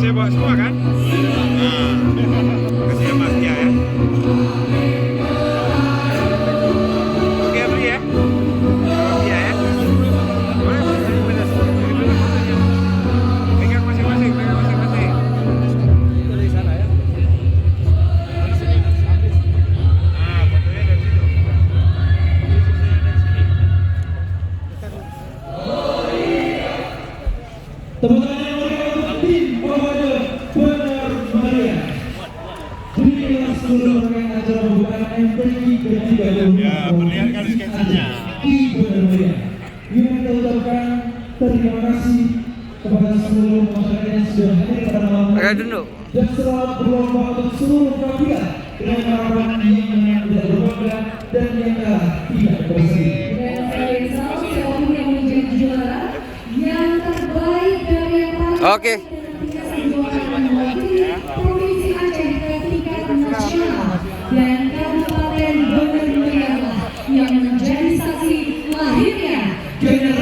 Saya bawa semua kan? Nah, kasih Mas Tia ya. Oke, beli ya. Tia ya. Boleh, pegang masing-masing, pegang masing-masing. Dari sana ya. Nah, fotonya dari situ. Teman-teman ya, perlihatkan sketsanya. Ingin kita ucapkan terima kasih kepada seluruh masyarakat yang sudah hadir pada malam hari ini dan selamat berlomba untuk seluruh kandidat dengan harapan yang menang tidak berbangga dan yang kalah tidak bersedih. Dan saya siapapun yang menjadi juara yang terbaik dari yang paling Oke. Provinsi Aceh ke tingkat nasional dan Kabupaten Bener Meriah yang menjadi saksi lahirnya generasi